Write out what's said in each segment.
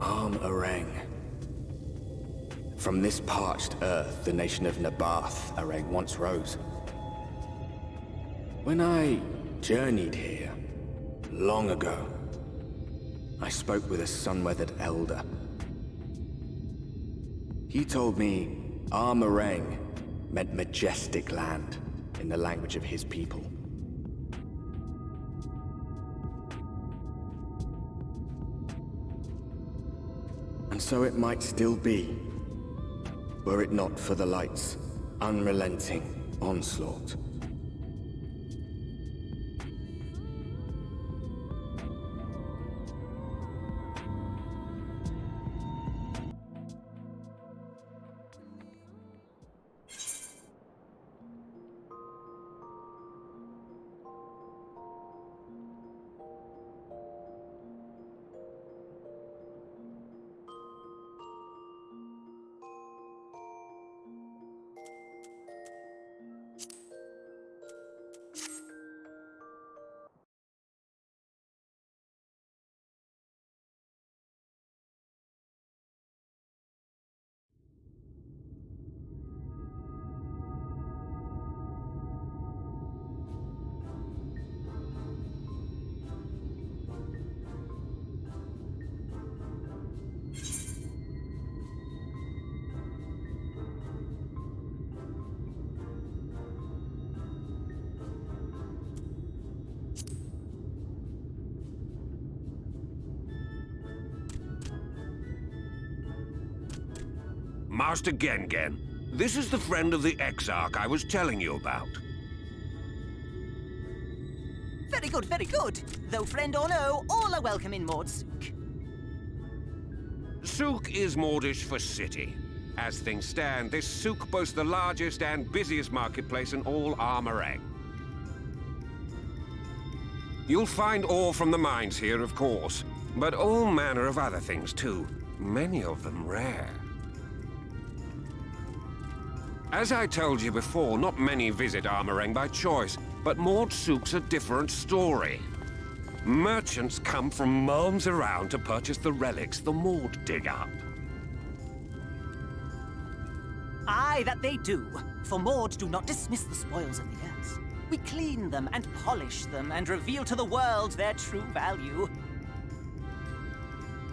Araeng. From this parched earth, the nation of Nabath, Araeng once rose. When I journeyed here, long ago, I spoke with a sun-weathered elder. He told me Araeng meant majestic land in the language of his people. And so it might still be, were it not for the light's unrelenting onslaught. Master Gengen, this is the friend of the Exarch I was telling you about. Very good, very good. Though friend or no, all are welcome in Mord Sook. Sook is Mordish for city. As things stand, this souk boasts the largest and busiest marketplace in all Araeng. You'll find ore from the mines here, of course, but all manner of other things too, many of them rare. As I told you before, not many visit Araeng by choice, but Mord Sook's a different story. Merchants come from miles around to purchase the relics the Mord dig up. Aye, that they do. For Mord do not dismiss the spoils of the earth. We clean them and polish them and reveal to the world their true value.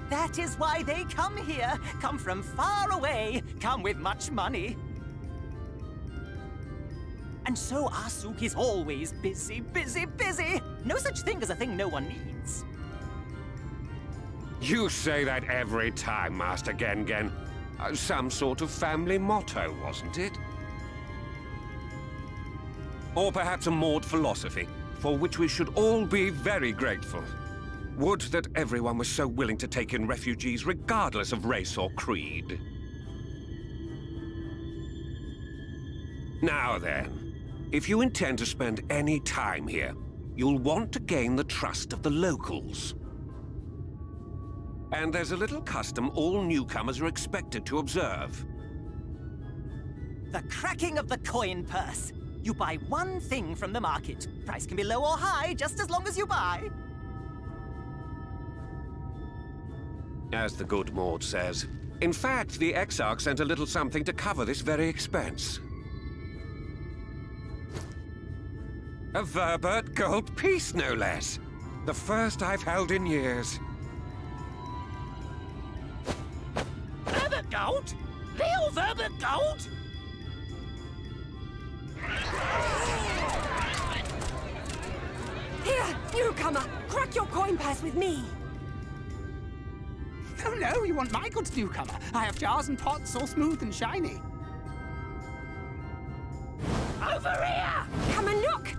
That is why they come here, come from far away, come with much money. And so our souk is always busy, busy, busy. No such thing as a thing no one needs. You say that every time, Master Gengen. Some sort of family motto, wasn't it? Or perhaps a Mord philosophy, for which we should all be very grateful. Would that everyone was so willing to take in refugees regardless of race or creed. Now then. If you intend to spend any time here, you'll want to gain the trust of the locals. And there's a little custom all newcomers are expected to observe. The cracking of the coin purse. You buy one thing from the market. Price can be low or high, just as long as you buy. As the good Mord says. In fact, the Exarch sent a little something to cover this very expense. A Verbert gold piece, no less. The first I've held in years. Verbert gold? Real Verbert gold? Here, newcomer! Crack your coin purse with me! Oh no, you want my goods, newcomer. I have jars and pots all smooth and shiny. Over here! Come and look!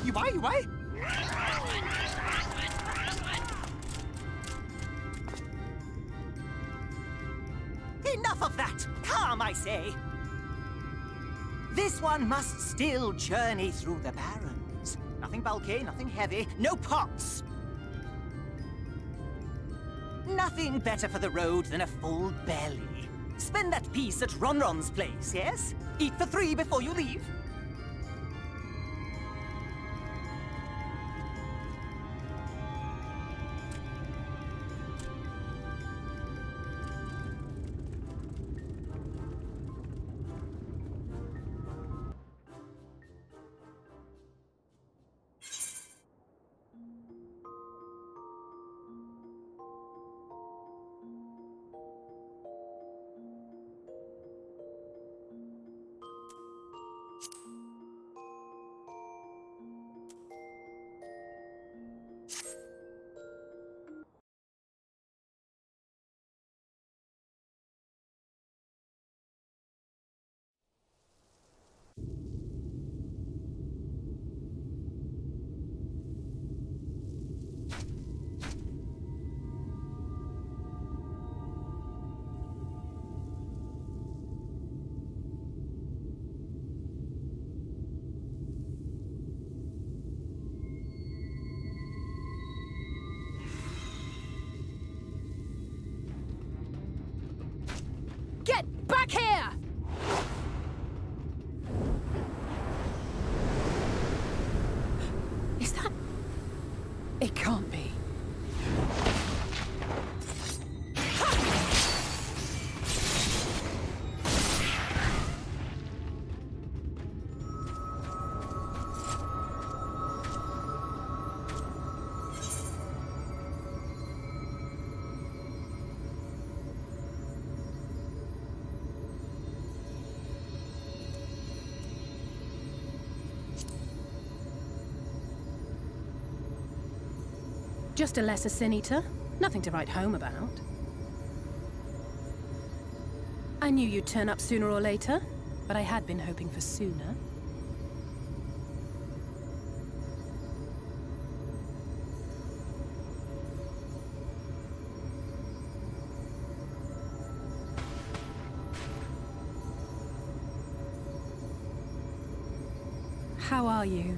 You buy, you buy. Enough of that! Calm, I say! This one must still journey through the barrens. Nothing bulky, nothing heavy, no pots! Nothing better for the road than a full belly. Spend that piece at Ronron's place, yes? Eat for 3 before you leave. Back here! Is that... It can't be. Just a lesser sin eater. Nothing to write home about. I knew you'd turn up sooner or later, but I had been hoping for sooner. How are you?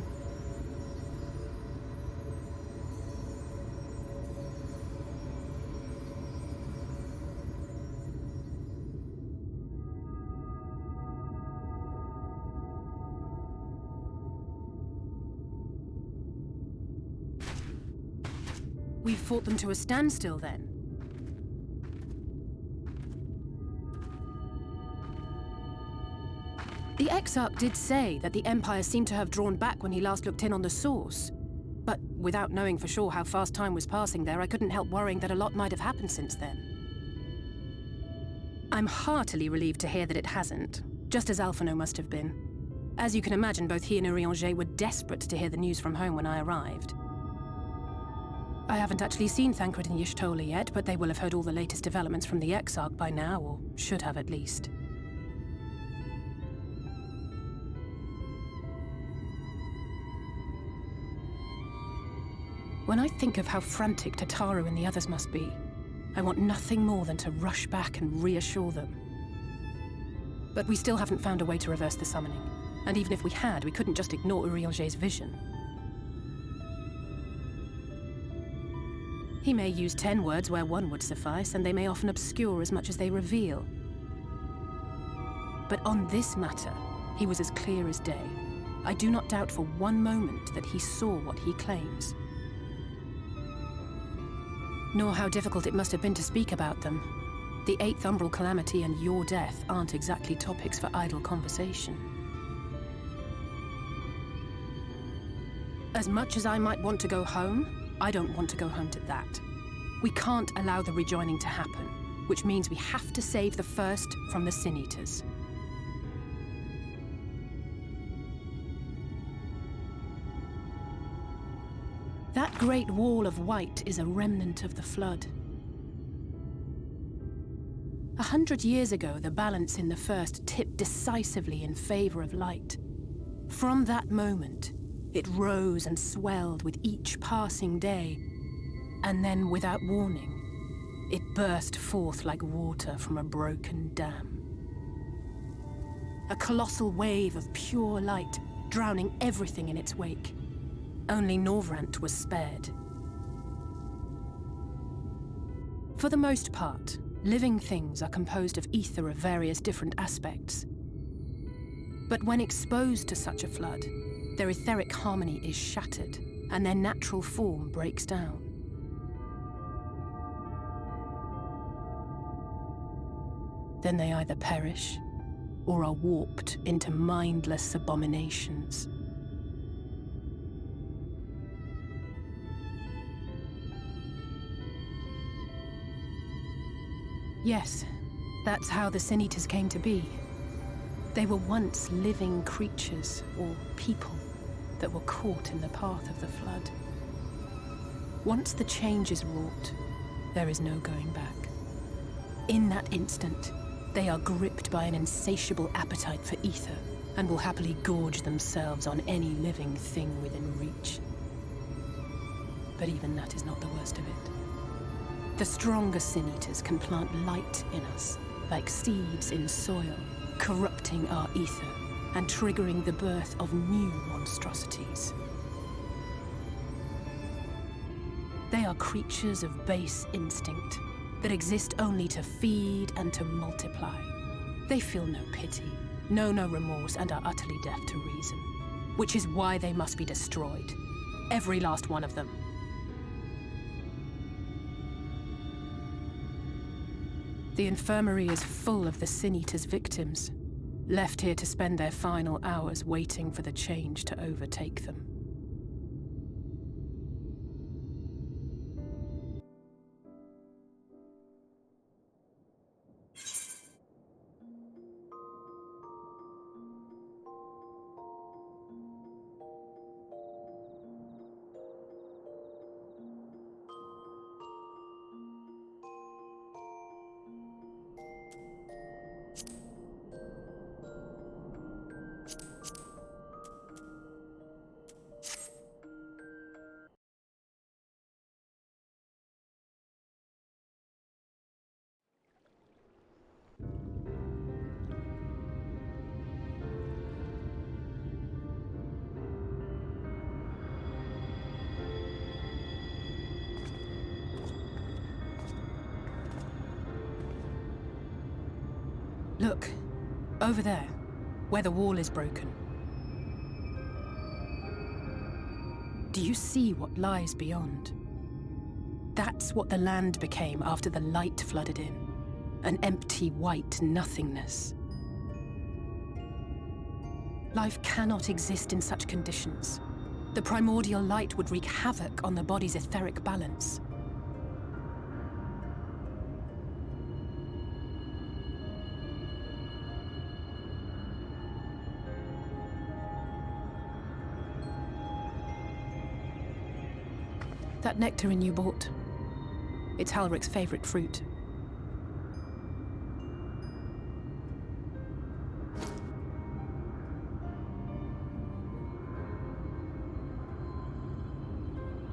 We fought them to a standstill, then? The Exarch did say that the Empire seemed to have drawn back when he last looked in on the source. But without knowing for sure how fast time was passing there, I couldn't help worrying that a lot might have happened since then. I'm heartily relieved to hear that it hasn't, just as Alphino must have been. As you can imagine, both he and Araeng were desperate to hear the news from home when I arrived. I haven't actually seen Thancred and Y'shtola yet, but they will have heard all the latest developments from the Exarch by now, or should have at least. When I think of how frantic Tataru and the others must be, I want nothing more than to rush back and reassure them. But we still haven't found a way to reverse the summoning, and even if we had, we couldn't just ignore Uriel's vision. He may use 10 words where 1 would suffice, and they may often obscure as much as they reveal. But on this matter, he was as clear as day. I do not doubt for one moment that he saw what he claims. Nor how difficult it must have been to speak about them. The 8th Umbral Calamity and your death aren't exactly topics for idle conversation. As much as I might want to go home, I don't want to go home to that. We can't allow the rejoining to happen, which means we have to save the first from the Sin Eaters. That great wall of white is a remnant of the Flood. 100 years ago, the balance in the First tipped decisively in favor of light. From that moment, it rose and swelled with each passing day, and then, without warning, it burst forth like water from a broken dam. A colossal wave of pure light, drowning everything in its wake. Only Norvrant was spared. For the most part, living things are composed of ether of various different aspects. But when exposed to such a flood, their etheric harmony is shattered, and their natural form breaks down. Then they either perish, or are warped into mindless abominations. Yes, that's how the Sin Eaters came to be. They were once living creatures, or people, that were caught in the path of the Flood. Once the change is wrought, there is no going back. In that instant, they are gripped by an insatiable appetite for ether, and will happily gorge themselves on any living thing within reach. But even that is not the worst of it. The stronger Sin Eaters can plant light in us, like seeds in soil, corrupting our ether and triggering the birth of new monstrosities. They are creatures of base instinct that exist only to feed and to multiply. They feel no pity, know no remorse, and are utterly deaf to reason. Which is why they must be destroyed. Every last one of them. The infirmary is full of the Sin Eater's victims, left here to spend their final hours waiting for the change to overtake them. Look, over there, where the wall is broken. Do you see what lies beyond? That's what the land became after the light flooded in. An empty, white nothingness. Life cannot exist in such conditions. The primordial light would wreak havoc on the body's etheric balance. That nectarine you bought. It's Halric's favorite fruit.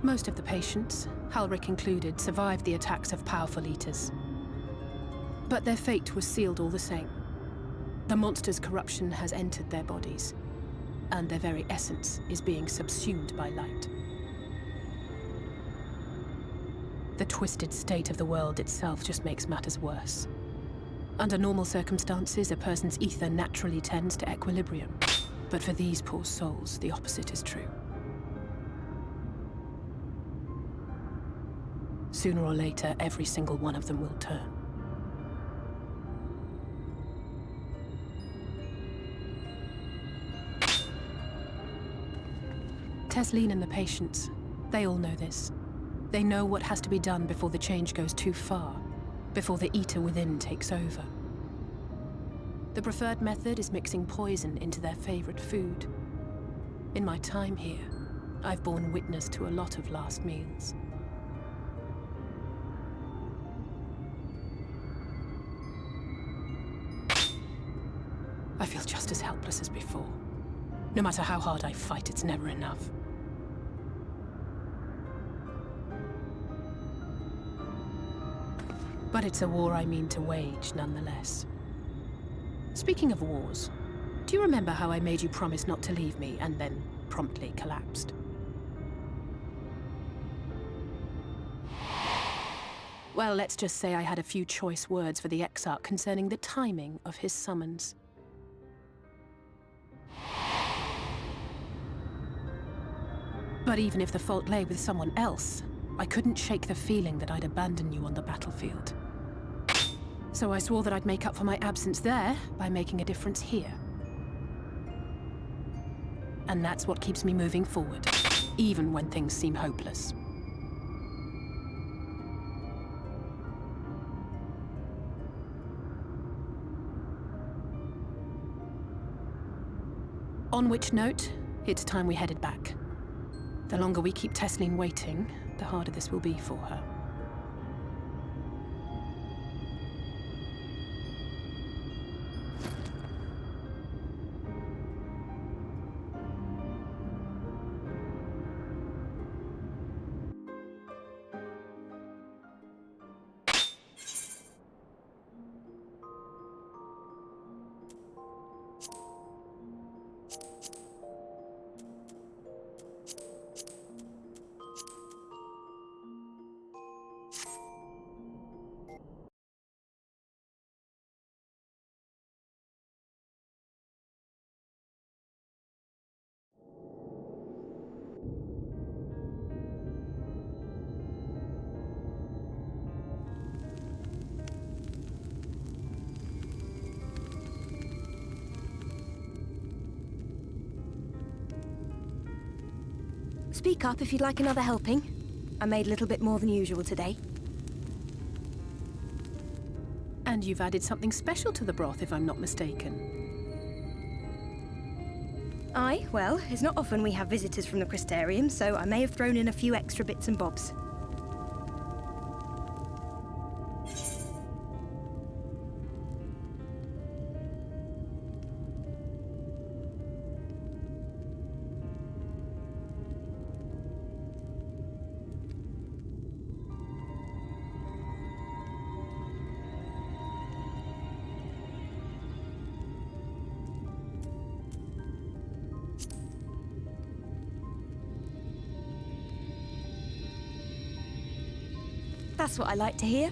Most of the patients, Halric included, survived the attacks of powerful eaters. But their fate was sealed all the same. The monster's corruption has entered their bodies, and their very essence is being subsumed by light. The twisted state of the world itself just makes matters worse. Under normal circumstances, a person's ether naturally tends to equilibrium. But for these poor souls, the opposite is true. Sooner or later, every single one of them will turn. Tesleen and the patients, they all know this. They know what has to be done before the change goes too far, before the eater within takes over. The preferred method is mixing poison into their favorite food. In my time here, I've borne witness to a lot of last meals. I feel just as helpless as before. No matter how hard I fight, it's never enough. But it's a war I mean to wage, nonetheless. Speaking of wars, do you remember how I made you promise not to leave me and then promptly collapsed? Well, let's just say I had a few choice words for the Exarch concerning the timing of his summons. But even if the fault lay with someone else, I couldn't shake the feeling that I'd abandon you on the battlefield. So I swore that I'd make up for my absence there by making a difference here. And that's what keeps me moving forward, even when things seem hopeless. On which note, it's time we headed back. The longer we keep Tesleen waiting, the harder this will be for her. Speak up if you'd like another helping. I made a little bit more than usual today. And you've added something special to the broth, if I'm not mistaken. Aye, well, it's not often we have visitors from the Crystarium, so I may have thrown in a few extra bits and bobs. That's what I like to hear.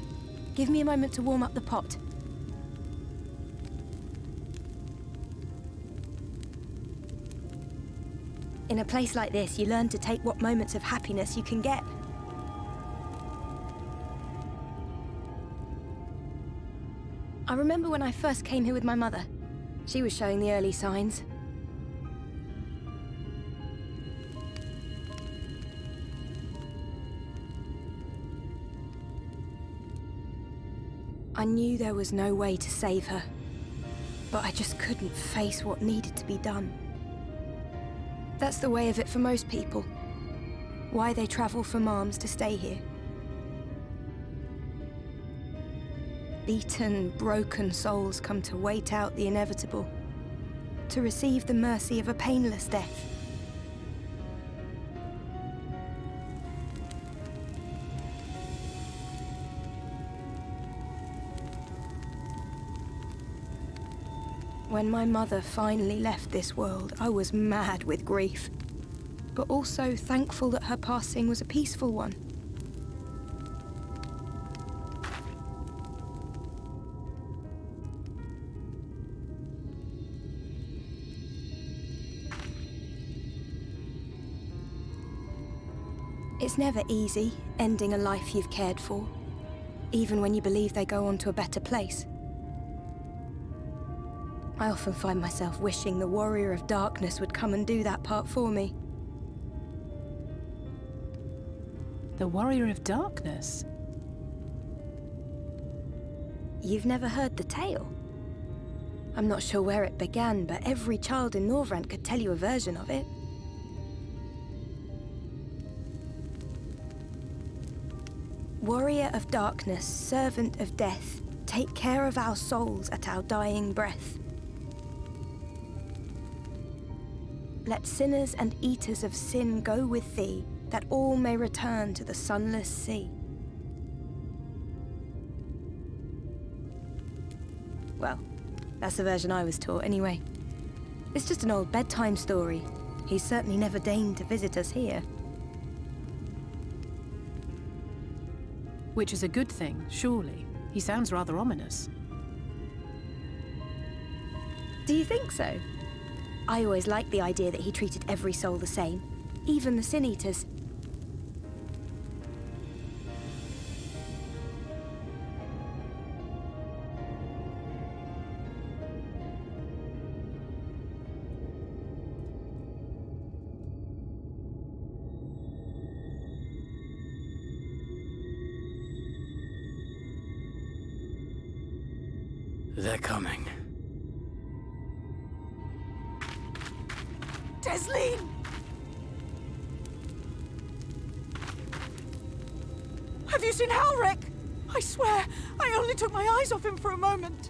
Give me a moment to warm up the pot. In a place like this, you learn to take what moments of happiness you can get. I remember when I first came here with my mother. She was showing the early signs. I knew there was no way to save her, but I just couldn't face what needed to be done. That's the way of it for most people. Why they travel from arms to stay here. Beaten, broken souls come to wait out the inevitable, to receive the mercy of a painless death. When my mother finally left this world, I was mad with grief, but also thankful that her passing was a peaceful one. It's never easy, ending a life you've cared for, even when you believe they go on to a better place. I often find myself wishing the Warrior of Darkness would come and do that part for me. The Warrior of Darkness? You've never heard the tale? I'm not sure where it began, but every child in Norvrant could tell you a version of it. Warrior of Darkness, servant of death, take care of our souls at our dying breath. Let sinners and eaters of sin go with thee, that all may return to the sunless sea. Well, that's the version I was taught anyway. It's just an old bedtime story. He's certainly never deigned to visit us here. Which is a good thing, surely. He sounds rather ominous. Do you think so? I always liked the idea that he treated every soul the same, even the Sin Eaters. They're coming. Desleen! Have you seen Halric? I swear, I only took my eyes off him for a moment.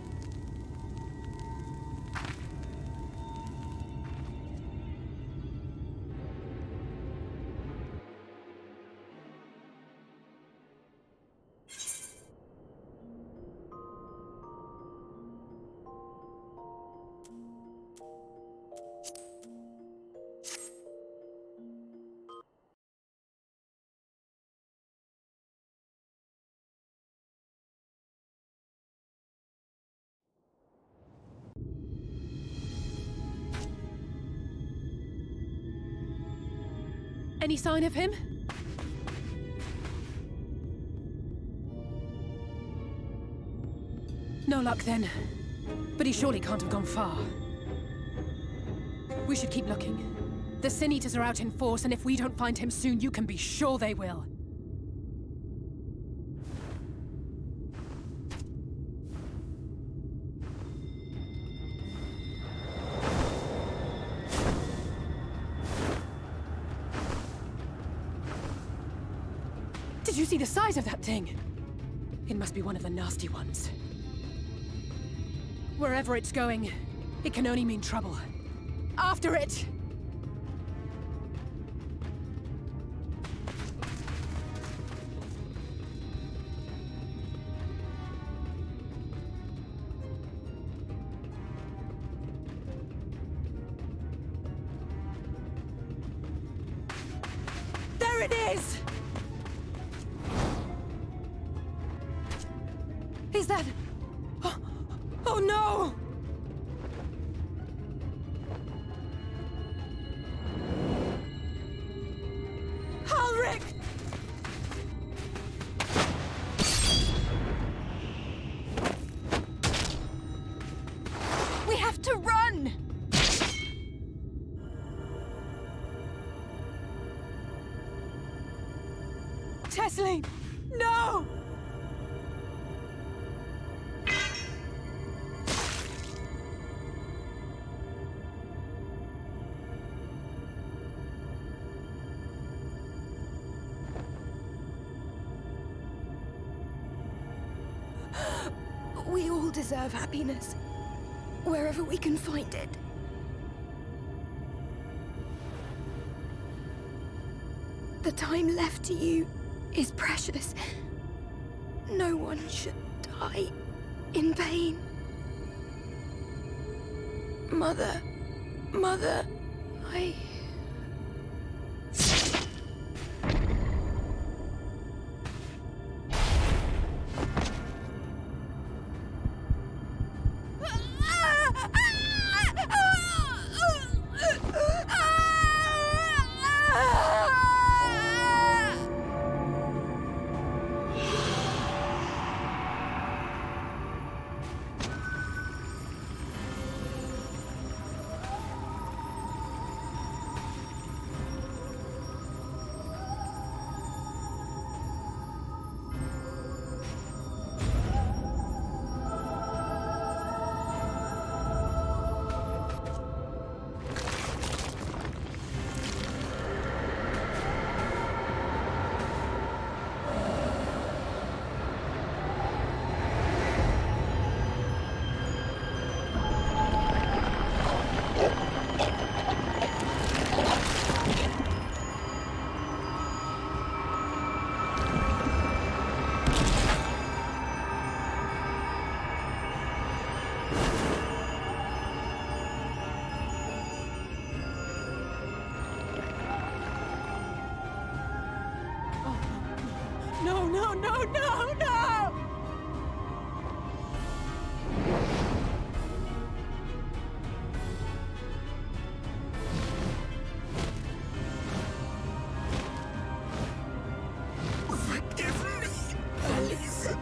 Any sign of him? No luck then. But he surely can't have gone far. We should keep looking. The Sin Eaters are out in force, and if we don't find him soon, you can be sure they will. Did you see the size of that thing? It must be one of the nasty ones. Wherever it's going, it can only mean trouble. After it! There it is! Is that... Oh no! Ulrich! We have to run! Tesseline! No! We all deserve happiness, wherever we can find it. The time left to you is precious. No one should die in pain. Mother, I... No! Forgive me, Alisaie.